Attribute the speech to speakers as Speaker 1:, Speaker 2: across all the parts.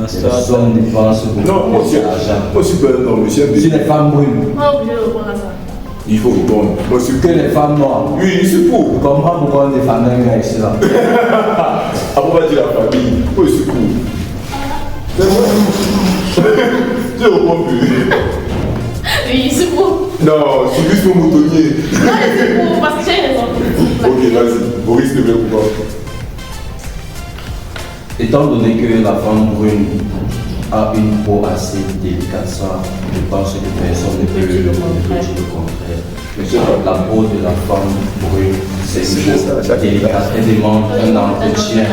Speaker 1: Les hommes dépensent beaucoup.
Speaker 2: Non, moi aussi, non, monsieur.
Speaker 1: Si les femmes brunes.
Speaker 3: Pas obligé de répondre à ça.
Speaker 2: Il faut répondre. Moi, c'est
Speaker 1: que les femmes noires.
Speaker 2: Oui, c'est pour.
Speaker 1: Je comprends pourquoi on est femmes noires ici là.
Speaker 2: Après, on va dire la famille. Oui, c'est pour. Je réponds plus.
Speaker 3: Oui, c'est pour.
Speaker 2: Non, c'est juste pour moutonnier.
Speaker 3: Non, c'est pour. Parce que j'ai raison.
Speaker 2: Ok, vas-y. Boris, ne veut pourquoi.
Speaker 1: Étant donné que la femme brune a une peau assez délicate, ça, je pense que personne ne peut dire le contraire. La peau de la femme brune, c'est une peau délicate. Elle demande un entretien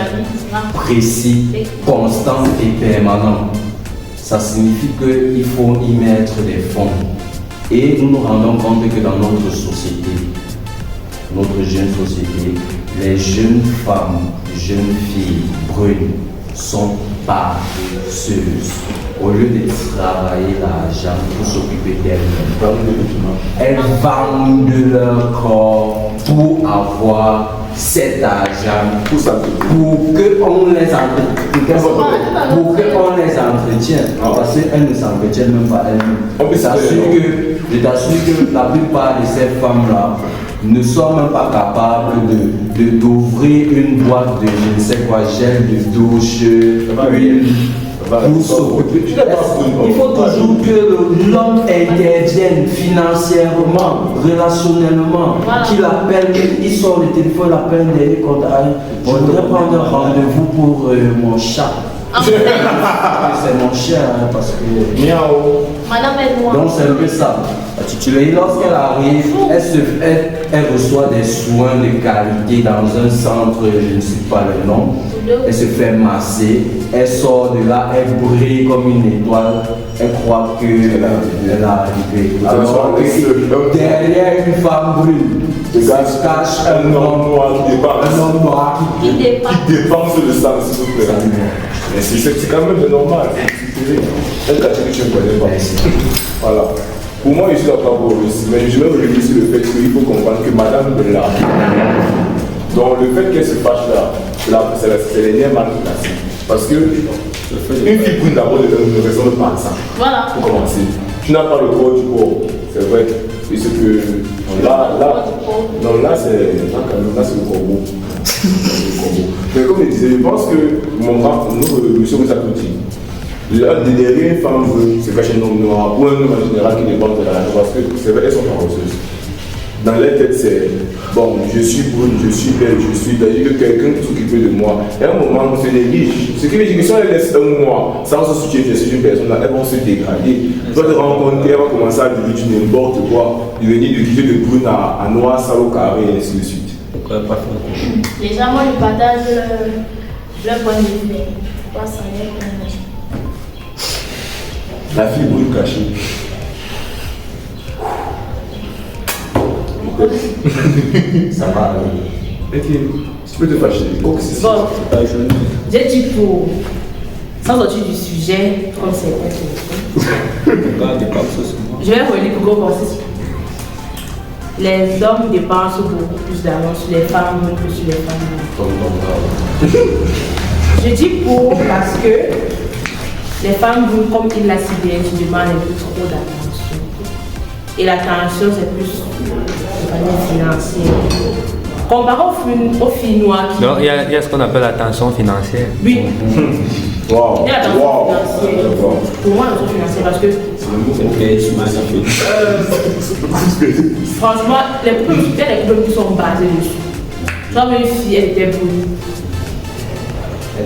Speaker 1: précis, constant et permanent. Ça signifie qu'il faut y mettre des fonds. Et nous nous rendons compte que dans notre société, notre jeune société, les jeunes femmes, jeunes filles brunes sont paresseuses. Au lieu de travailler l'argent pour s'occuper d'elles-mêmes, elles vendent leur corps pour avoir cet argent, pour qu'on les entretienne. Parce qu'elles ne s'entretiennent même pas elles-mêmes. Je t'assure que la plupart de ces femmes-là ne sont même pas capables d'ouvrir une boîte de je ne sais quoi, gel de douche, huile. Il faut toujours que l'homme intervienne financièrement, relationnellement, qu'il appelle, il sort le téléphone, il appelle un dernier contact. Je voudrais prendre un rendez-vous pour mon chat. C'est mon chien, parce que.
Speaker 2: Miaou.
Speaker 3: Madame, aide-moi.
Speaker 1: Donc c'est un peu ça. Et lorsqu'elle arrive, elle reçoit des soins de qualité dans un centre, je ne sais pas le nom. Elle se fait masser, elle sort de là, elle brille comme une étoile, elle croit qu'elle est arrivée. Alors que derrière une femme brune, se cache un homme noir
Speaker 2: qui dépense le sang, s'il vous plaît. Mais c'est quand même normal. C'est un catégorie que je ne connais pas. Voilà. Pour moi, je suis d'accord pour Boris, mais je vais revenir sur le fait qu'il faut comprendre que madame de là, donc le fait qu'elle se fâche là, c'est les nerfs mal placés. Parce que une fille brune d'abord ne ressemble pas à ça.
Speaker 3: Voilà.
Speaker 2: Pour commencer. Tu n'as pas le corps du corps, c'est vrai. Et ce que là, c'est le corbeau. Mais comme je disais, je pense que nous, monsieur Moussakouti, derrière une femme se cache un homme noir ou un homme en général qui dépense de l'argent parce que c'est vrai, elles sont paresseuses. Dans leur tête, c'est bon, je suis brune, je suis belle, que quelqu'un qui s'occupe de moi. Et à un moment, on se néglige. Ce qui veut dire que si on les laisse un mois sans se soucier de cette personne-là, elles vont se dégrader. Tu vas te rendre compte qu'elle va commencer à devenir du n'importe quoi, devenir de quitter de brune à noir, sale au carré, et ainsi de suite.
Speaker 3: Déjà, moi, je partage le point de vue.
Speaker 2: La fille brune cachée.
Speaker 1: Ça va.
Speaker 2: Ok, tu peux te fâcher.
Speaker 3: Bon, j'ai dit pour, sans sortir du sujet, comme c'est je vais relire pour commencer. Les hommes dépensent beaucoup plus d'argent sur les femmes que sur les femmes. Je dis pour parce que les femmes, comme il l'a si bien, je demande un peu trop d'attention. Et l'attention, c'est plus financière. Comparé aux filles noires qui...
Speaker 4: Donc, il y a ce qu'on appelle l'attention financière.
Speaker 3: Oui.
Speaker 2: Wow.
Speaker 3: Il y a l'attention financière. Pour moi, l'attention financière, parce que... franchement, les problèmes qui sont basés dessus. Comme une fille, elle était brune.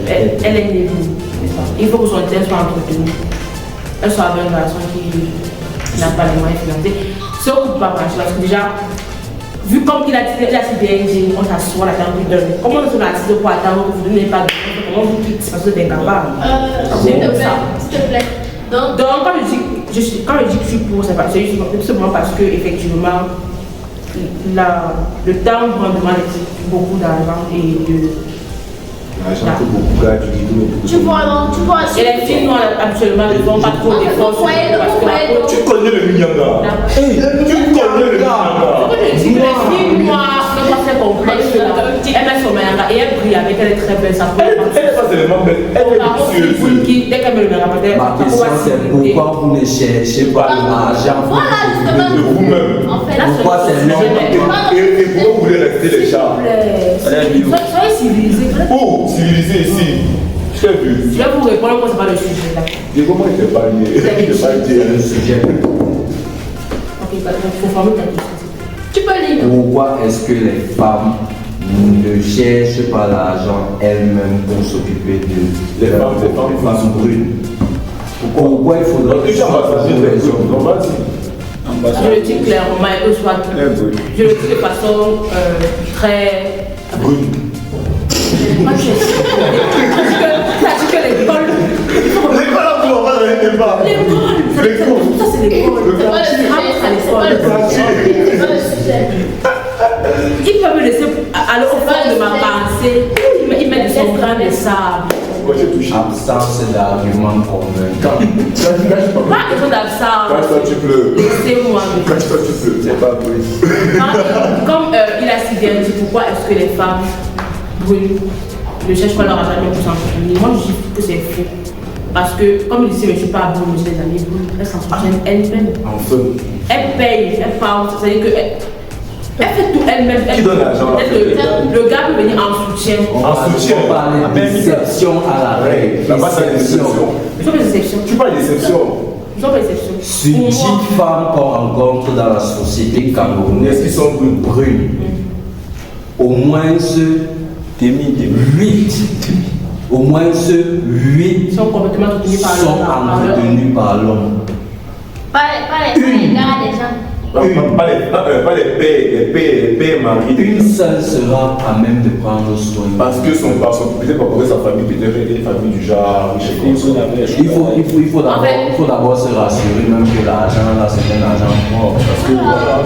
Speaker 3: Elle est née brune. Il faut que son tête soit entretenue. Elle soit avec un garçon qui n'a pas les moyens financiers. Ce qu'on ne peut pas marcher, parce que déjà, vu comme il a si bien dit, on s'assoit la table de donne. Comment on s'assise pour attendre que vous ne donnez pas de comment vous quittez parce que vous êtes incapable. S'il te plaît. Donc quand je dis que je suis pour, c'est simplement parce que effectivement le temps demande beaucoup d'argent et de.
Speaker 2: Tu
Speaker 3: vois, et les filles noires habituellement ne font pas trop d'efforts.
Speaker 2: Tu connais le Minyanga. Tu connais le Minyanga.
Speaker 3: Les filles noires ne sont pas très complexes. Elles mettent son Minyanga et elles brillent très belle, ça peut
Speaker 2: Elle est pas tellement belle, elle est ambitieuse.
Speaker 3: Dès qu'elle me le rappelle,
Speaker 1: Ma question c'est pourquoi vous ne cherchez pas l'argent pour vous occuper de vous-même?
Speaker 5: En fait,
Speaker 1: Pourquoi c'est non?
Speaker 2: Et pourquoi vous voulez rester les chats?
Speaker 3: Soyez civilisés.
Speaker 2: Oh, civilisé ici. Je t'ai vu.
Speaker 3: Je vais vous répondre quand c'est pas le sujet là.
Speaker 2: Et comment il t'est pas lié? Il t'est pas lié.
Speaker 1: le sujet?
Speaker 3: Ok, il faut former ta question.
Speaker 5: tu peux lire.
Speaker 1: Pourquoi est-ce que les femmes ne cherchent pas l'argent elles-mêmes pour s'occuper de
Speaker 2: Les femmes
Speaker 1: brunes? Pourquoi il faudrait
Speaker 2: Déjà, on va changer de raison. On va dire.
Speaker 3: Je le dis clairement, et que soit. Je le dis de façon très.
Speaker 2: Brune.
Speaker 3: Moi, je sais que l'école.
Speaker 2: L'école, on va dans les débats.
Speaker 3: L'école. Ça, c'est l'école.
Speaker 5: C'est pas le sujet. C'est pas le sujet.
Speaker 3: Il peut me laisser aller au fond de ma pensée. Il met de son grain de sable.
Speaker 2: Pourquoi tu touches?
Speaker 1: absence d'arguments convaincants?
Speaker 3: Pas besoin d'absence.
Speaker 2: Quand toi tu pleures.
Speaker 3: Laissez-moi.
Speaker 2: Quand toi tu pleures. C'est pas vrai.
Speaker 3: Comme il a si bien dit, pourquoi est-ce que les femmes brunes ne cherchent pas leur argent pour s'en soutenir? Moi, je dis que c'est faux. Parce que, comme il disait, mais je ne suis pas brune, j'ai des amis brunes, elles s'en soutiennent elles-mêmes.
Speaker 2: Enfin.
Speaker 3: Elle paye, elle parle, c'est-à-dire que elle fait tout elle-même.
Speaker 2: Qui donne l'argent?
Speaker 3: Le gars peut venir en soutien.
Speaker 2: En soutien.
Speaker 1: On parle d'exception à la règle.
Speaker 2: Là-bas, c'est une exception.
Speaker 3: Ils sont des exceptions.
Speaker 2: Tu parles d'exception.
Speaker 3: Ils sont des exceptions.
Speaker 1: Sur 10 femmes qu'on rencontre dans la société camerounaise,
Speaker 2: Est-ce qu'ils sont
Speaker 1: brunes, au moins 8, au moins 8
Speaker 3: Ils sont complètement soutenus par
Speaker 1: sont entretenus par l'homme.
Speaker 5: Pas les gars, les gens.
Speaker 2: Pas les pères maris.
Speaker 1: Une seule sera à même de prendre soin.
Speaker 2: Parce que son peut-être pas pour sa famille, peut-être une famille du genre riche et comme ça.
Speaker 1: Il faut d'abord se rassurer même que l'argent là c'est un argent fort. Parce que voilà.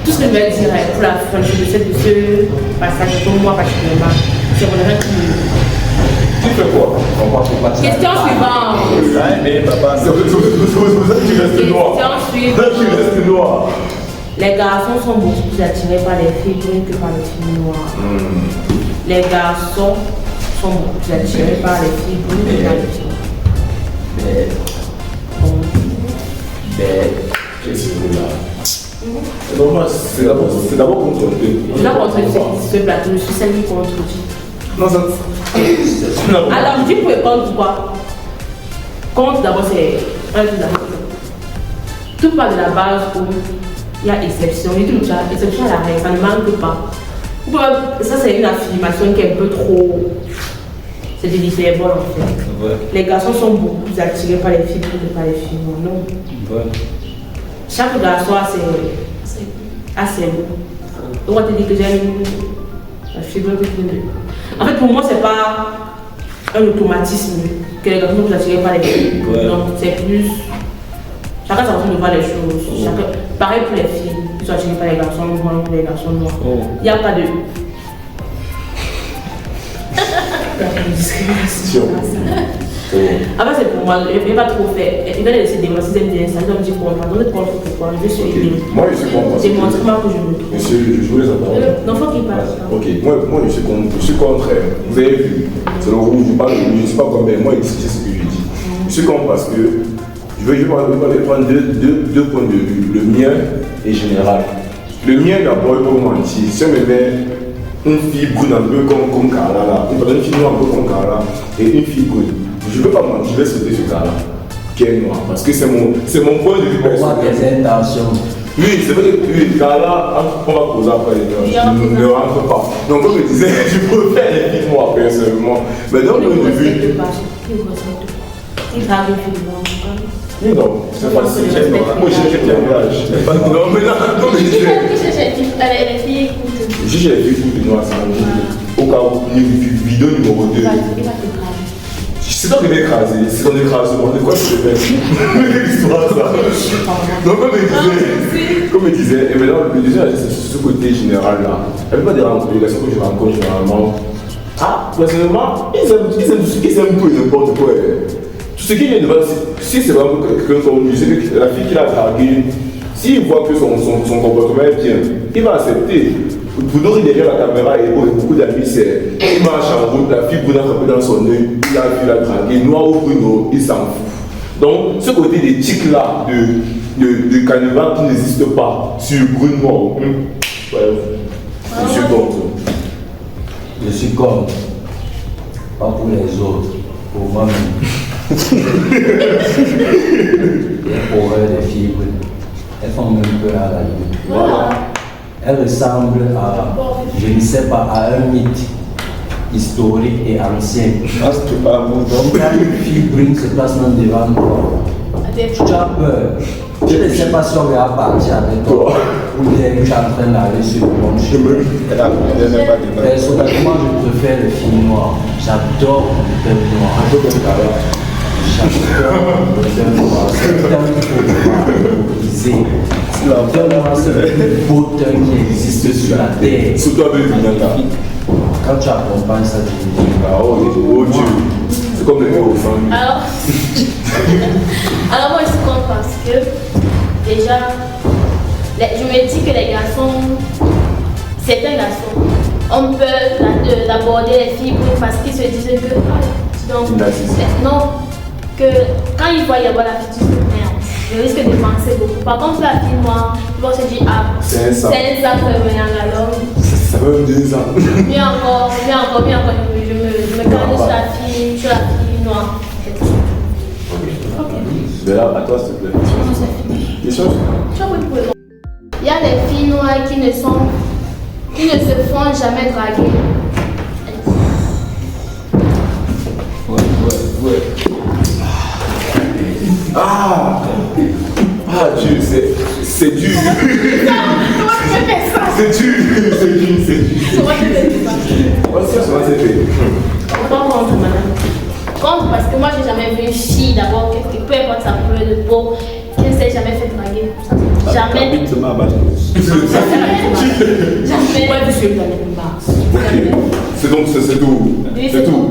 Speaker 3: Tout ce que je vais dire pour la fin de ce passage, pour moi particulièrement, c'est mon rêve qui.
Speaker 2: Tu fais quoi?
Speaker 3: Question suivante.
Speaker 2: C'est pour ça que tu restes noir.
Speaker 3: Question
Speaker 2: Tu
Speaker 3: suivante.
Speaker 2: restes noir.
Speaker 3: Les garçons sont beaucoup plus attirés par les filles brunes que par les filles noires. Les garçons sont beaucoup plus attirés par les filles brunes que par les filles noires.
Speaker 2: Qu'est-ce que c'est là? C'est normal, c'est d'abord contre eux.
Speaker 3: Je dois contredire ce plateau, je suis celle qui contredit.
Speaker 2: Non, ça.
Speaker 3: Alors, je dis pour et contre quoi? Contre d'abord, c'est un truc d'abord. Tout part de la base où il y a exception. Il y a tout ça, exception à la règle, ça ne manque pas. Ça, c'est une affirmation qui est un peu trop. C'est de l'hyperbole en fait.
Speaker 4: Ouais.
Speaker 3: Les garçons sont beaucoup plus attirés par les filles que par les filles. Non.
Speaker 4: Ouais.
Speaker 3: Chaque garçon a ses goûts. Donc, on te dit que j'aime la fibre que tu veux. En fait, pour moi, c'est pas un automatisme que les garçons sont plus attirés par les filles.
Speaker 4: Ouais.
Speaker 3: Donc, c'est plus. Chacun sa façon de voir les choses. Pareil pour les filles, ils sont attirés par les garçons noirs, pour les garçons noirs. Il n'y a pas de. Il n'y a pas de discrimination. Après, c'est pour moi, je ne vais pas trop faire. Il va laisser des mots, si j'aime bien ça, je vais me dire contre. Donc, contre pourquoi je vais sur les
Speaker 2: Moi, je suis contre.
Speaker 3: c'est mon traitement que je me trouve.
Speaker 2: Monsieur, je voulais savoir.
Speaker 3: Non, faut qu'il passe.
Speaker 2: Ok, moi je suis contre. Je suis contre. Vous avez vu, c'est le rouge, je parle de lui, je ne sais pas comment, mais moi, c'est ce que je dis. Je suis contre parce que je vais prendre deux points de vue. Le mien est général. Le mien, d'abord, il faut mentir. Si on me met une fille brune un peu comme Carla, là, une fille noire un peu comme Carla, et une fille brune, je ne veux pas mentir, je vais sauter ce Carla, qui est noir, parce que c'est mon point de vue personnel.
Speaker 1: Tes intentions.
Speaker 2: Oui, c'est vrai que Carla, on va poser après, ne rentre pas. Donc, comme je disais, je préfère les filles noires personnellement. Mais donc, point de vue.
Speaker 3: Il va arriver devant
Speaker 2: Oui, non, c'est facile. Moi, j'ai fait un âge. Non, mais non, comme je disais.
Speaker 5: Les filles écoutent.
Speaker 2: J'ai les filles toutes noires, au cas où, vidéo numéro 2.
Speaker 3: il va t'écraser.
Speaker 2: C'est toi qui m'as écrasé, c'est ton écrasement, de quoi je te fais? L'histoire, ça. Donc, comme je disais, et maintenant, déjà, c'est ce côté général là. Il n'y a pas des relations que je rencontre généralement. Ah, personnellement, ils aiment tout et n'importe quoi. Tout ce qui vient de base, si c'est vraiment quelqu'un comme lui, c'est que la fille qui l'a dragué, S'il voit que son comportement est bien, il va accepter. Pour nous, derrière la caméra, et beaucoup d'amis, c'est il marche en route, la fille brune a frappé dans son œil, il a vu la draguer, noir ou bruno, il s'en fout. Donc, ce côté d'éthique là, de carnaval qui n'existe pas sur brune noir, je suis contre.
Speaker 1: Je suis contre. Pas pour les autres, pour moi-même. Les horreurs des filles, elles font même peur à la limite.
Speaker 5: Voilà.
Speaker 1: Elles ressemblent à, je ne sais pas, à un mythe historique et ancien.
Speaker 6: Ah, c'est pas bon.
Speaker 1: Donc quand une fille brune se place même devant toi, tu as peur. Je ne sais pas si on va partir avec toi ou bien tu es en train d'aller sur le bon chemin. Personnellement, je préfère les filles noires. J'adore le teint noir. J'adore le teint noir. C'est le teint qu'il faut briser. Le teint noir, c'est le plus beau teint qui existe sur la terre.
Speaker 2: Surtout avec le Vinata.
Speaker 1: Quand tu accompagnes ça, tu me dis
Speaker 2: oh Dieu. C'est comme le héros famille.
Speaker 5: Alors moi je suis contre parce que déjà, je me dis que les garçons, certains garçons, ont peur d'aborder les filles parce qu'ils se disent que donc, non, que quand ils voient y avoir la fille, tu te dis merde, je risque de penser beaucoup. Par contre, la fille noire, ils vont se dire ah,
Speaker 2: c'est un sang
Speaker 5: alors.
Speaker 2: Ça veut me dire ça.
Speaker 5: Mieux encore, je me calme sur la fille noire.
Speaker 2: Je vais là, à toi s'il te plaît. Question.
Speaker 5: Il y a des filles noires qui ne se font jamais draguer.
Speaker 2: Ouais. Ah Dieu, c'est dur. C'est dur.
Speaker 5: Contre parce que moi j'ai jamais vu une fille d'abord, peu importe sa couleur de peau, qui ne s'est jamais fait draguer. Jamais.
Speaker 2: C'est donc c'est tout. C'est tout.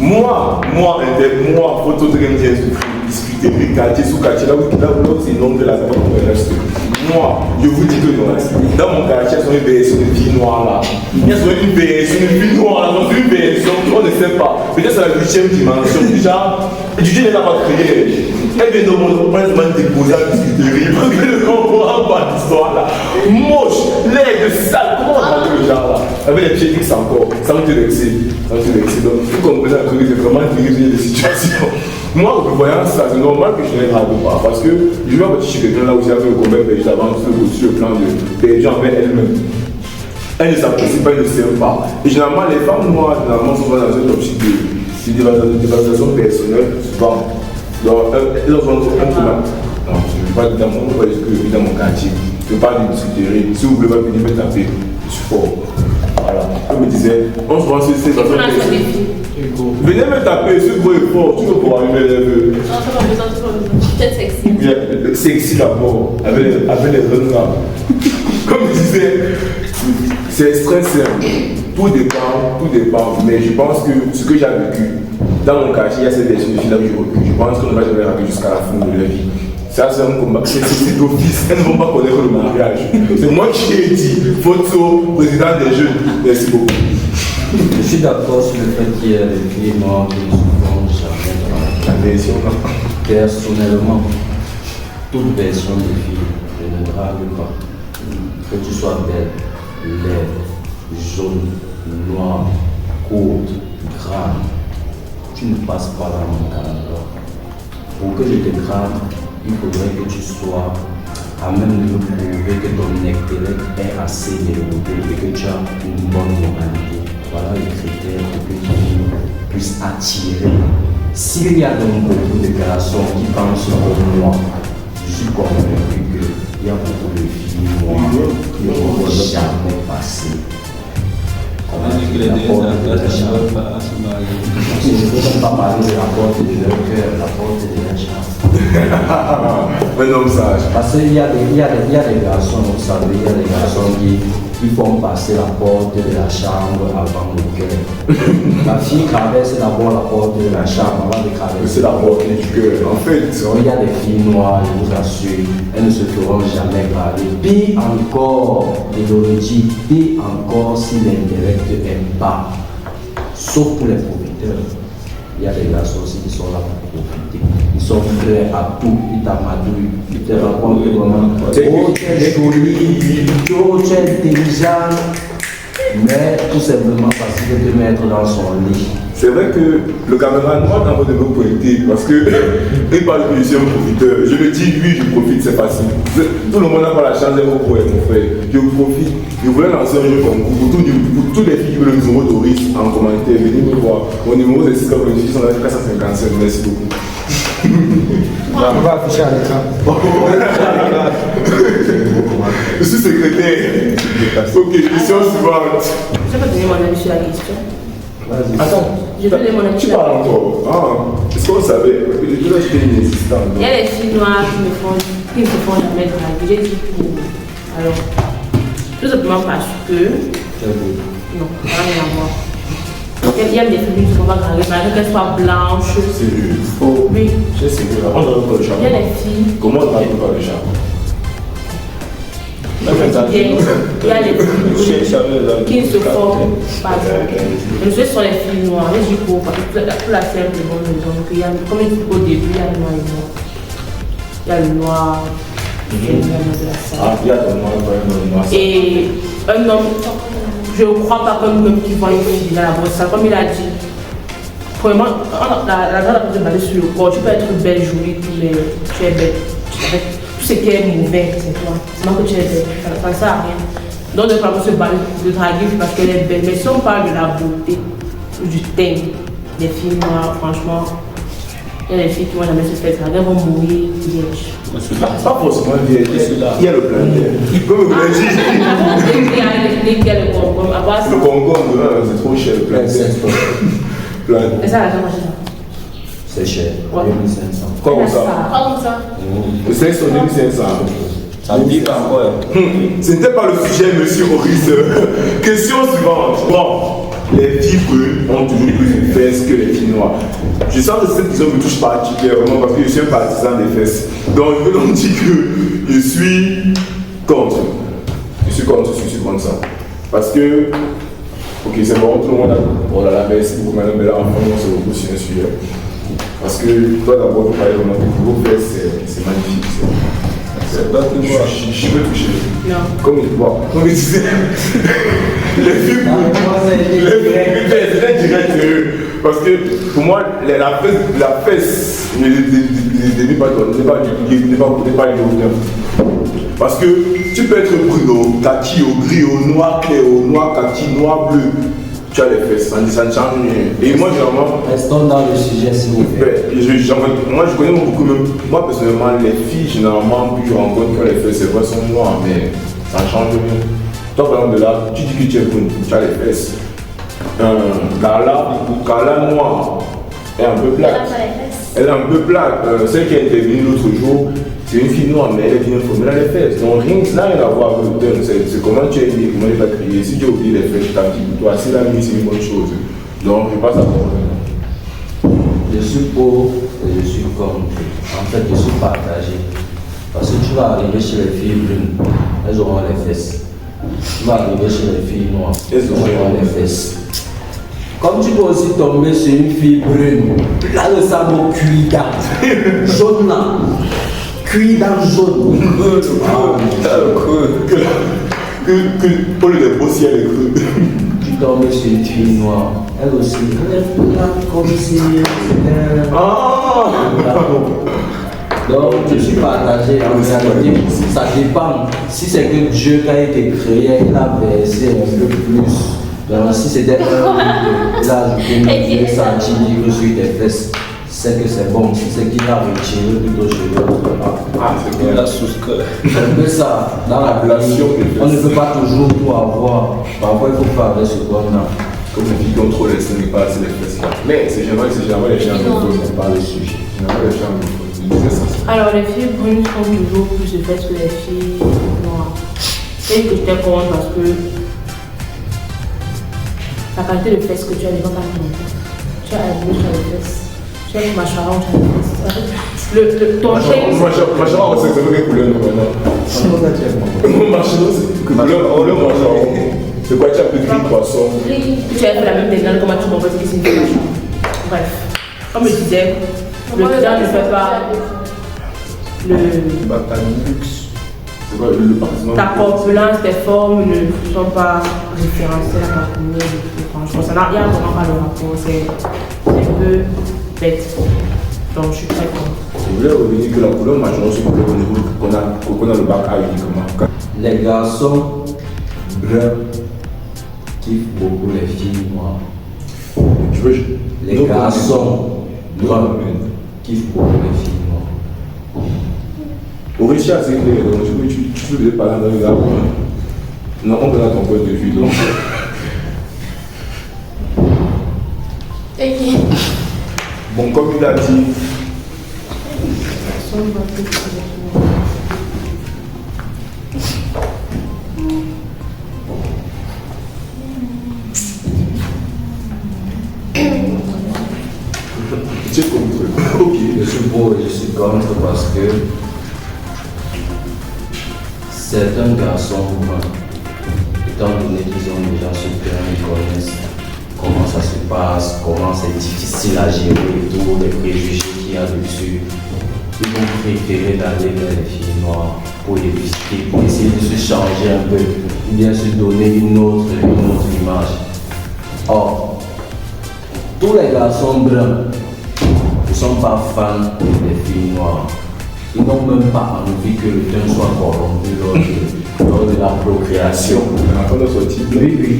Speaker 2: Moi, photo de discuter des quartiers sous quartier, là où c'est une nombre de la moi, je vous dis que dans mon quartier, il y a une version de vie noire là. Il y a une version de vie noire là, donc une version, on ne sait pas. Peut-être c'est la 8e dimension. Déjà, Dieu n'est pas créé. Elle vient de mon prince déposer à discuter. Parce que ne comprend pas l'histoire là. Moche, laid, sale, comment on va dire le genre là? Avec les pieds fixes encore, sans te vexer. Donc, vous comprenez la théorie, c'est vraiment diriger des situations. Moi, en voyant ça, c'est normal que je n'ai pas pas. Parce que je vois que quelqu'un là où j'ai fait le combat juste avant, sur le plan de PG envers elle-même. Elle ne s'apprécie pas, elle ne s'aime pas. Et généralement, les femmes noires, généralement, sont dans une optique de dévalorisation personnelle, souvent. Donc, elles ont un problème. Non, je ne vais pas dire dans mon quartier. Je ne vais pas dire discuter. Si vous voulez pas venir me taper, je suis fort. Voilà. Comme je disais, on se pense que c'est pas ça. Venez me taper, ce gros est fort, tu veux pouvoir allumer les vœux.
Speaker 5: Non, c'est pas besoin, peut-être sexy.
Speaker 2: Sexy d'abord, avec les jeunes là. Comme je disais, c'est très simple. Tout dépend, mais je pense que ce que j'ai vécu, dans mon quartier, il y a cette version de filles là où j'ai vécu. Je pense qu'on ne va jamais arriver jusqu'à la fin de leur vie. Ça, c'est un combat, c'est d'office, elles ne vont pas connaître le mariage. C'est moi qui ai dit, photo, président des jeunes. Merci beaucoup.
Speaker 1: Je suis d'accord sur le fait qu'il y a des filles noires qui ne se font jamais draguer.
Speaker 2: La version,
Speaker 1: Personnellement, toute version de fille, je ne drague pas. Que tu sois belle, laide, jaune, noire, courte, grande, tu ne passes pas dans mon calendrier. Pour que je te drague, il faudrait que tu sois à même de me prouver que ton intellect est assez développé et que tu as une bonne moralité. Voilà les critères pour que tu puisses attirer. S'il y a donc beaucoup de garçons qui pensent comme moi, je suis convaincu qu'il y a beaucoup de filles noires qui ne vont jamais passer.
Speaker 6: On dit que les deux n'arrivent pas à se marier.
Speaker 1: Je ne peux même pas parler de la porte de leur cœur, la porte de leur chambre.
Speaker 2: Un homme sage.
Speaker 1: Parce qu'il y a des garçons, vous savez, il y a des garçons qui ils font passer la porte de la chambre avant le cœur. La fille traverse d'abord la porte de la chambre avant de traverser
Speaker 2: C'est la porte du cœur. En fait,
Speaker 1: donc, il y a des filles noires, je vous assure, elles ne se feront jamais parler. Pire encore, je le dis, pire encore si l'intellect n'aime pas. Sauf pour les profiteurs. Il y a des garçons aussi qui sont là pour profiter. Ils sont prêts à tout, ils t'amadouillent, ils te racontent vraiment. Oh, tu es jolie, oh, tu es intelligent. Mais tout simplement parce qu'il veut te mettre dans son lit.
Speaker 2: c'est vrai que le caméraman, moi, dans votre niveau politique, parce que il parle que je suis un profiteur. Je le dis, lui, je profite, c'est facile. Tout le monde n'a pas la chance d'être pour être mon frère. Je profite. Je voulais lancer un jeu concours pour toutes les filles qui veulent le numéro d'Oris en commentaire. Venez me voir. Mon numéro c'est 698, on a 457. Merci beaucoup.
Speaker 7: On va afficher à l'écran.
Speaker 2: Je suis secrétaire. Ok, question suivante.
Speaker 3: Je peux donner mon avis sur la question.
Speaker 2: Attends,
Speaker 3: Je peux donner mon avis
Speaker 2: tu
Speaker 3: sur la
Speaker 2: parles
Speaker 3: question.
Speaker 2: encore. Ah, est-ce qu'on savait? Déjà, j'étais inexistant.
Speaker 3: Il y a les filles noires qui ne se font jamais draguer. J'ai dit pour. Alors, tout simplement parce que. Non, ça n'a rien à voir. Il y a des filles qui ne se font pas draguer, malgré qu'elles soient blanches.
Speaker 2: Sérieux?
Speaker 3: Oui.
Speaker 2: J'ai sérieux. On a encore le charbon.
Speaker 3: Il y a des filles.
Speaker 2: Comment on va encore le charbon?
Speaker 3: Il y a les filles qui ne se font pas draguer. Et ce sont les filles noires. Les filles pour la simple bonne raison. Comme il dit au début, il y a le noir et le noir. Il y a le noir. Et le noir de la salle.
Speaker 2: Ah, il y a le noir, le noir.
Speaker 3: Et un homme, je ne crois pas qu'un homme qui voit une fille dans la brosse, comme il a dit, premièrement, la grande approche de baser sur le corps, tu peux être belle, jolie, tu es belle. Tout ce qui est mauvais, c'est toi. C'est pas que tu es belle, ça ne sert à rien. Donc, ne pas se baser de draguer parce qu'elle est belle. Mais si on parle de la beauté, du thème des filles noires, franchement, il y a des filles qui vont jamais se faire draguer, elles vont mourir vierges.
Speaker 2: Pas forcément vieille. Il y a le plein d'air. Comme vous l'avez dit.
Speaker 3: Il y a le concombre.
Speaker 2: Le concombre, c'est trop cher, le plein d'air. Plein.
Speaker 3: Et ça, la jambe, c'est ça.
Speaker 1: C'est cher,
Speaker 3: Ouais.
Speaker 1: 2500.
Speaker 2: Comment ça?
Speaker 5: Comme ça.
Speaker 2: Le 500, 2500.
Speaker 6: Ça me dit encore.
Speaker 2: Ce n'était pas le sujet, monsieur Maurice. Question suivante. Bon, les filles brunes ont toujours plus de fesses que les filles noires. Je sens que cette question me touche particulièrement parce que je suis un partisan des fesses. Donc je veux donc dire que je suis contre. Je suis contre ça. Parce que, ok, c'est bon, tout le monde a. Oh là là, merci beaucoup, madame Bella. Enfin, on se repose sur un sujet. Parce que toi d'abord, vous parlez vraiment de vos fesses, c'est magnifique.
Speaker 6: C'est pas que moi.
Speaker 2: Je peux toucher.
Speaker 3: Non.
Speaker 2: Comme il disait, les filles c'est très direct. Parce que pour moi, la fesse n'est pas une opinion. Parce que tu peux être brune au kaki, au gris, au noir clair, au noir kaki, noir bleu. Tu as les fesses, ça ne change rien. Et moi, généralement.
Speaker 1: Restons dans le sujet, s'il vous plaît.
Speaker 2: Moi, je connais beaucoup, même. Moi, personnellement, les filles, généralement, puis je rencontre que les fesses, c'est vrai, sont noires, mais ça ne change rien. Toi, par exemple, de là, tu dis que tu es brune, tu as les fesses. Carla noire est un peu plate. Elle est un peu plate. Celle qui est intervenue l'autre jour, c'est une fille noire, mais elle est bien formée, elle a les fesses. Donc rien que cela, rien à voir avec le thème. C'est comment tu es né, comment tu as crié. Si tu as oublié les fesses, tu t'as dit pour toi, si la nuit, c'est une bonne chose. Donc je passe à toi.
Speaker 1: Je suis pour et je suis contre. En fait, je suis partagé. Parce que tu vas arriver chez les filles brunes, elles auront les fesses. Tu vas arriver chez les filles noires, elles auront les fesses. Comme tu peux aussi tomber sur une fille brune, là le sabot cuit dans jaune là, cuit dans jaune.
Speaker 2: Que au lieu de bosser, elle est crue.
Speaker 1: Tu tombes sur une fille noire, elle aussi, elle est là comme si donc je suis partagé en réalité, ça dépend. Si c'est que Dieu qui a été créé, il a versé un peu plus. Donc si c'était un il a ajouté 2 centilitres sur tes fesses, c'est que c'est bon. Si c'est qu'il a retiré plutôt chez l'autre.
Speaker 6: C'est bien la souscrire.
Speaker 1: C'est un peu ça, dans la relation, on ne peut pas toujours tout avoir. Parfois il faut faire avec ce qu'on a.
Speaker 2: Comme les filles contrôlent, ce n'est pas assez les fesses là. Mais c'est général les chiens
Speaker 1: C'est pas le sujet.
Speaker 2: Généralement les chiens.
Speaker 3: Alors, les filles brunes ont toujours plus de fesses que les filles noires. Et Et que j'étais contre parce que la qualité de fesses que tu as n'est pas longtemps. Tu as abîmé, tu as les fesses. Tu as une mâchoire, tu as les fesses. Ton shape.
Speaker 2: Mâchoire, c'est quelle couleur maintenant? Mâchoire, c'est couleur mâchoire. C'est quoi, tu as pris de poisson?
Speaker 3: Tu as fait la même technique, comment tu comprends ce que c'est une mâchoire? Bref, comme je disais, le client ne fait pas ta corpulence, tes formes ne sont pas référencées à ta couleur. Franchement, ça n'a rien vraiment pas le rapport. C'est un peu bête. Donc, je suis très contente.
Speaker 2: Je voulais revenir que la couleur mâchoire, c'est au niveau qu'on a le bac A uniquement.
Speaker 1: Les garçons bruns kiffent beaucoup les filles noires. Les garçons bruns kiffent beaucoup les filles noires.
Speaker 2: Au Richard, c'est clair, donc tu peux parler dans le gars. Non, on donne ton point de vue. Donc.
Speaker 5: Ok.
Speaker 2: Bon, comme il a dit, tu es contre. Ok.
Speaker 1: Je suis pour et je suis contre parce que certains garçons, étant donné qu'ils ont déjà ce terrain, ils connaissent comment ça se passe, comment c'est difficile à gérer et tout, les préjugés qu'il y a dessus. Ils vont préférer d'aller vers les filles noires pour les visiter, pour essayer de se changer un peu, ou bien se donner une autre image. Or, tous les garçons bruns ne sont pas fans des filles noires. Ils n'ont même pas envie que le teint soit corrompu lors de la procréation. Oui, oui.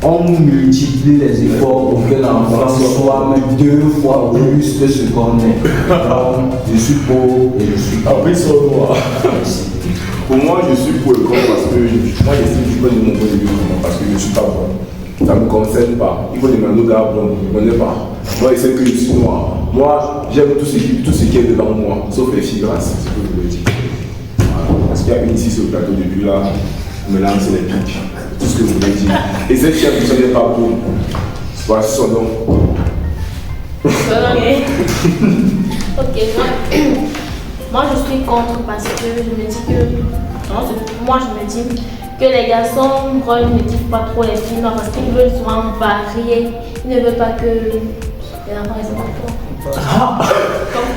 Speaker 1: On multiplie les efforts pour que l'enfant soit même 2 fois plus que ce qu'on est. Donc, je suis pour et je suis pour.
Speaker 2: Après, ils sont noirs. Pour moi, je suis pour le corps parce que moi, j'estime que je peux de mon point de vue parce que je ne suis pas bon. Ça ne me concerne pas. Il faut demander aux gars blancs, je ne connais pas. Moi, je sais que je suis noir. Moi, j'aime tout ce qui est devant moi, sauf les filles grasses, c'est ce que je veux dire. Voilà. Parce qu'il y a une ici sur le plateau depuis là, mais là, c'est les pics. Tout ce que je voulais dire. Et cette fille, elle ne sonnait pas pour. Voilà, c'est son nom.
Speaker 5: Ok, moi je suis contre parce que je me dis que. Moi je me dis que les garçons bruns ne kiffent pas trop les filles noires parce qu'ils veulent souvent varier. Ils ne veulent pas que les enfants restent pas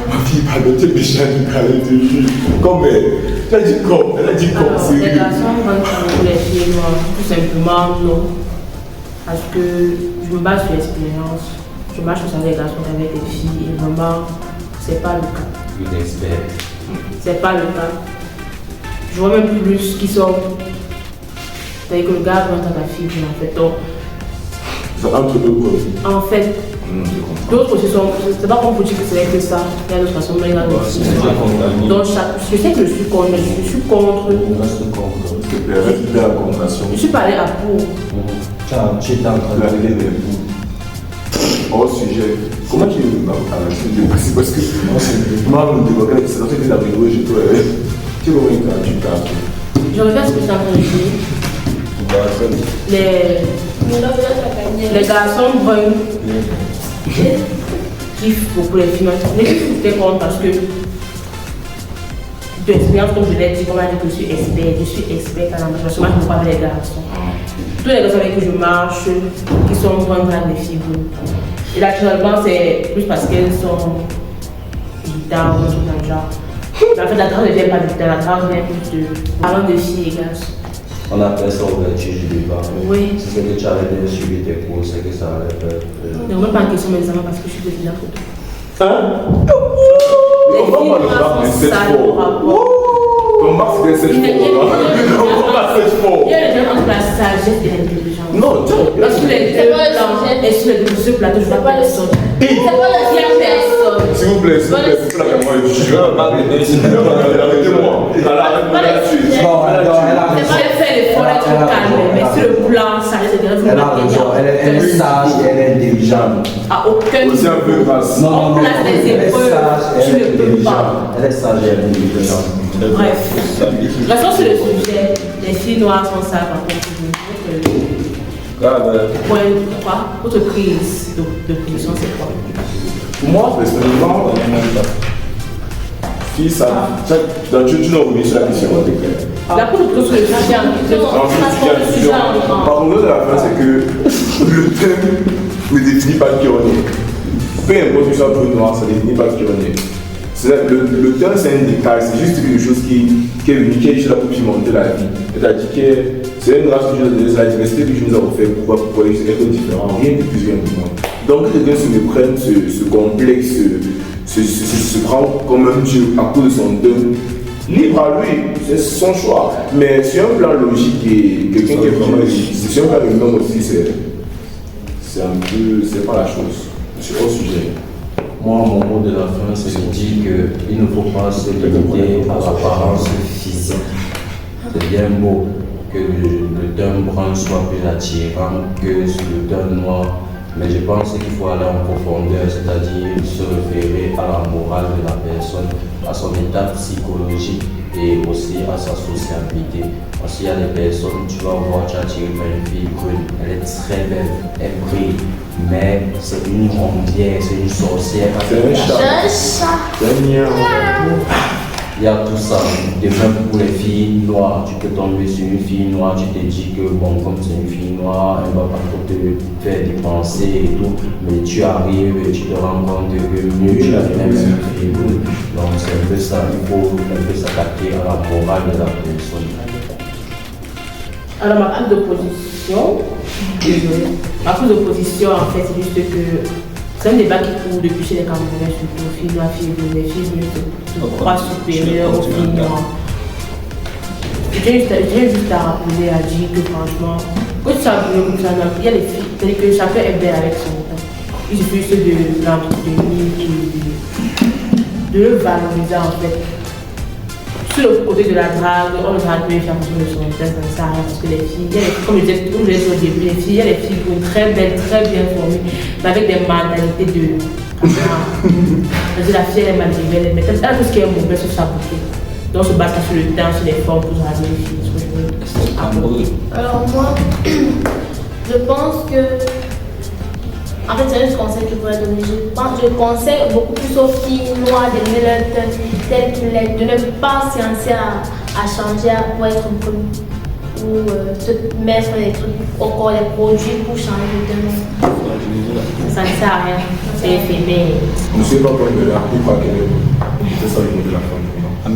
Speaker 2: Ma fille parle de tes méchants, elle parle de lui. Comme elle a dit comme, elle a dit comme, c'est
Speaker 3: les garçons bruns kiffent beaucoup les filles noires, tout simplement non. Parce que je me base sur l'expérience. Je marche sur les garçons avec des filles et vraiment, c'est pas le cas.
Speaker 1: Une experte.
Speaker 3: C'est pas le cas. Je vois même plus qui sont. C'est-à-dire que le gars rentre à ta fille, en fait. Donc,
Speaker 2: entre deux quoi.
Speaker 3: en fait, d'autres aussi sont. C'est pas qu'on peut dire que c'est que ça. Il y a d'autres façons, mais il y a d'autres aussi. Donc, je sais que je suis contre, mais je suis contre.
Speaker 1: On reste contre.
Speaker 2: S'il te plaît, reste de la condamnation.
Speaker 3: Je suis pas allée à pour.
Speaker 1: Tu es en train de
Speaker 2: L'arrivée des bouts. Hors sujet. Comment tu es à la suite de précis parce que moi, le débat, c'est la fête de la vidéo, je te tu es comment tu t'as.
Speaker 3: Je regarde ce que tu es en train de dire. Les garçons bruns kiffent beaucoup les films. Mais je suis contre parce que de expérience, comme je l'ai dit, comme on a dit que je suis experte à la marche. Moi, je ne parle pas des garçons. Tous les garçons avec qui je marche, qui sont bruns, des filles brunes. Et naturellement, c'est plus parce qu'elles sont guitares ou tout dans le genre. Mais en fait, la trace ne vient pas de guitare, la trace vient plus de parlant de filles et garçons.
Speaker 1: On appelle ça ouverture du débat.
Speaker 3: Oui.
Speaker 1: Si c'est que tu avais déjà suivi tes cours, c'est que ça allait faire.
Speaker 3: Ne remets pas en question mes examens parce que je suis devenue la photo.
Speaker 2: Hein?
Speaker 3: Les filles noires sont sales au rapport.
Speaker 2: Ton bac c'est cette fois. Ton bac c'est cette fois.
Speaker 3: Il y a les gens entre la sagesse et l'intelligence.
Speaker 2: Non, tiens.
Speaker 3: Lorsque les deux blancs et sur le plateau, je ne vois pas personne.
Speaker 5: C'est pas le
Speaker 3: Il y a personne.
Speaker 2: S'il vous plaît, vous la caméra est dessus. Arrêtez-moi.
Speaker 3: J'ai fait l'effort d'être calme, mais sur le plan, ça reste de
Speaker 1: Elle a raison, elle est sage et elle est intelligente.
Speaker 3: À aucun
Speaker 2: Aussi un peu grasse.
Speaker 3: On place des
Speaker 1: Elle est
Speaker 3: épreuves,
Speaker 1: sage
Speaker 3: tu
Speaker 1: et elle
Speaker 3: ne
Speaker 1: est
Speaker 3: peux
Speaker 1: intelligente.
Speaker 3: pas.
Speaker 1: Elle est sage et elle est intelligente.
Speaker 3: Bref, restons sur le sujet des filles noires sont sales par contre. Point 3, votre prise de position, c'est quoi?
Speaker 2: Pour moi, personnellement, si ça. Tu n'as remis sur la question.
Speaker 3: La prise de position, c'est
Speaker 2: par contre, de la fin, c'est que le thème ne définit pas qui on est. Peu importe que ce soit bleu noir, ça ne définit pas qui on est. Le thème, c'est un détail, c'est juste quelque chose qui est unique, qui est juste là pour pimenter la vie. C'est-à-dire que c'est une grâce que Dieu nous a donné, la diversité que Dieu nous a offert pour être différent, rien de plus, rien de moins. Donc, quelqu'un se méprenne, se complexe, se prend comme un Dieu à cause de son don. Libre à lui, c'est son choix. Mais sur un plan logique et quelqu'un qui est vraiment sur un plan humain aussi, c'est un peu, c'est pas la chose. C'est pas le sujet.
Speaker 1: Moi, mon mot de la fin, c'est de dire qu'il ne faut pas se limiter à l'apparence physique. C'est bien beau que le teint brun soit plus attirant que le teint noir, mais je pense qu'il faut aller en profondeur, c'est-à-dire se référer à la morale de la personne, à son état psychologique et aussi à sa sociabilité. Parce qu'il y a des personnes, tu vas voir, tu as tiré par une fille brune, elle est très belle, elle brille, mais c'est une rondière, c'est une sorcière.
Speaker 2: C'est un chat. C'est un mien.
Speaker 1: Il y a tout ça. De même pour les filles noires, tu peux tomber sur une fille noire, tu te dis que bon, comme c'est une fille noire, elle va pas trop te faire dépenser et tout, mais tu arrives et tu te rends compte que mieux tu as même une fille brune. Donc c'est un peu ça, il faut un peu s'attaquer à la morale de la personne.
Speaker 3: Alors ma prise de position, ma prise de position en fait c'est juste que c'est un débat qui court depuis chez les Camerounais, surtout filles noires, filles brunes, les filles brunes se croient supérieures aux filles noires. J'ai juste à rappeler, à dire que franchement, quand tu as brûlé comme ça, il y a les filles, c'est-à-dire que chacun est belle avec son temps. Il suffit juste de l'entretenir et de le valoriser en fait. Sur le côté de la drague, on ne drague plus les femmes sur le son, ça rien parce que les filles, comme je disais au début, les filles, il y a les filles très belles, très bien formées, mais avec des mentalités de. La fille elle est mal élevée, mais elle a tout ce qui est mauvais sur sa beauté. Donc on se bat sur le temps, sur les formes pour draguer les filles.
Speaker 5: Alors moi, je pense que. En fait, c'est un conseil que je pourrais donner. Je conseille beaucoup plus aux filles noires d'aimer leur teint tel qu'il est, de ne pas sciencer à changer pour être brune ou se mettre les trucs, encore les produits pour changer le teint. Ça ne sert à rien, c'est éphémère.
Speaker 2: Monsieur va prendre de la coupe à quel c'est ça le mot de la fin.